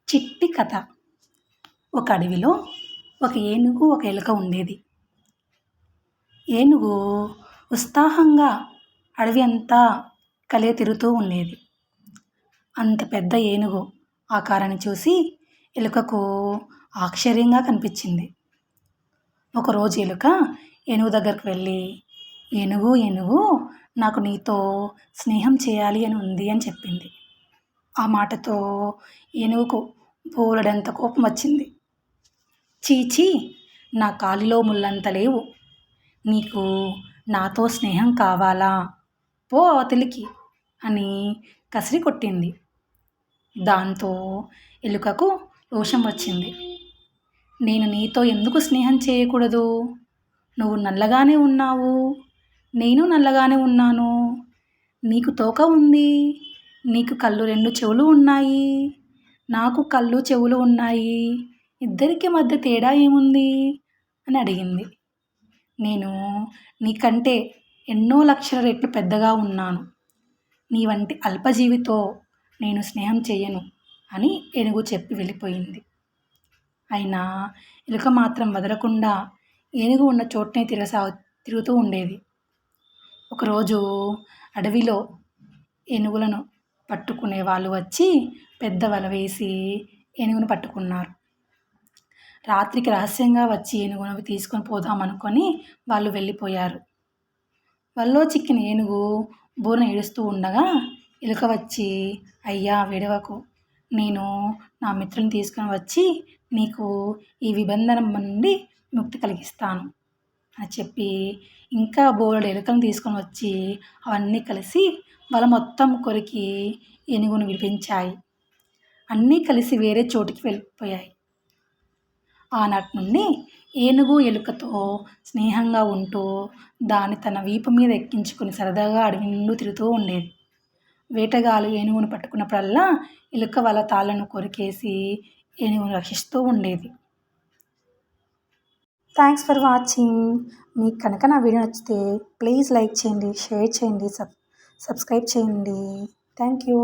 చిట్టి కథ. ఒక అడవిలో ఒక ఏనుగు, ఒక ఎలుక ఉండేది. ఏనుగు ఉత్సాహంగా అడవి అంతా కలియ తిరుగుతూ ఉండేది. అంత పెద్ద ఏనుగు ఆకారాన్ని చూసి ఎలుకకు ఆశ్చర్యంగా కనిపించింది. ఒకరోజు ఎలుక ఏనుగు దగ్గరకు వెళ్ళి, ఏనుగు ఏనుగు నాకు నీతో స్నేహం చేయాలి అని ఉంది అని చెప్పింది. ఆ మాటతో ఏనుగుకు బోలెడంత కోపం వచ్చింది. చీచీ, నా కాలిలో ముళ్ళంత లేవు, నీకు నాతో స్నేహం కావాలా, పో అవతలికి అని కసిరి కొట్టింది. దాంతో ఎలుకకు రోషం వచ్చింది. నేను నీతో ఎందుకు స్నేహం చేయకూడదు? నువ్వు నల్లగానే ఉన్నావు, నేను నల్లగానే ఉన్నాను. నీకు తోక ఉంది, నీకు కళ్ళు 2 చెవులు ఉన్నాయి, నాకు కళ్ళు చెవులు ఉన్నాయి. ఇద్దరికి మధ్య తేడా ఏముంది అని అడిగింది. నేను నీకంటే ఎన్నో లక్షల రెట్లు పెద్దగా ఉన్నాను. నీ వంటి అల్పజీవితో నేను స్నేహం చేయను అని ఏనుగు చెప్పి వెళ్ళిపోయింది. అయినా ఎలుక మాత్రం వదలకుండా ఏనుగు ఉన్న చోటనే తిరుగుతూ ఉండేది. ఒకరోజు అడవిలో ఏనుగులను పట్టుకునే వాళ్ళు వచ్చి పెద్ద వల వేసి ఏనుగును పట్టుకున్నారు. రాత్రికి రహస్యంగా వచ్చి ఏనుగును తీసుకొని పోదామనుకొని వాళ్ళు వెళ్ళిపోయారు. వలలో చిక్కిన ఏనుగు బోరున ఏడుస్తూ ఉండగా ఎలుక వచ్చి, అయ్యా విడవకు, నేను నా మిత్రుని తీసుకొని వచ్చి నీకు ఈ నిబంధనం నుండి ముక్తి కలిగిస్తాను అని చెప్పి ఇంకా బోలెడు ఎలుకలను తీసుకొని వచ్చి అవన్నీ కలిసి వల మొత్తం కొరికి ఏనుగును విడిపించాయి. అన్నీ కలిసి వేరే చోటికి వెళ్ళిపోయాయి. ఆనాటి నుండి ఏనుగు ఎలుకతో స్నేహంగా ఉంటూ దాన్ని తన వీపు మీద ఎక్కించుకొని సరదాగా అడవి నిండు తిరుగుతూ ఉండేది. వేటగాళ్ళు ఏనుగును పట్టుకున్నప్పుడల్లా ఎలుక వల తాళ్ళను కొరికేసి ఏనుగును రక్షిస్తూ ఉండేది. Thanks for watching. మీకు కనుక నా వీడియో నచ్చితే ప్లీజ్ లైక్ చేయండి, షేర్ చేయండి, సబ్స్క్రైబ్ చేయండి. Thank you.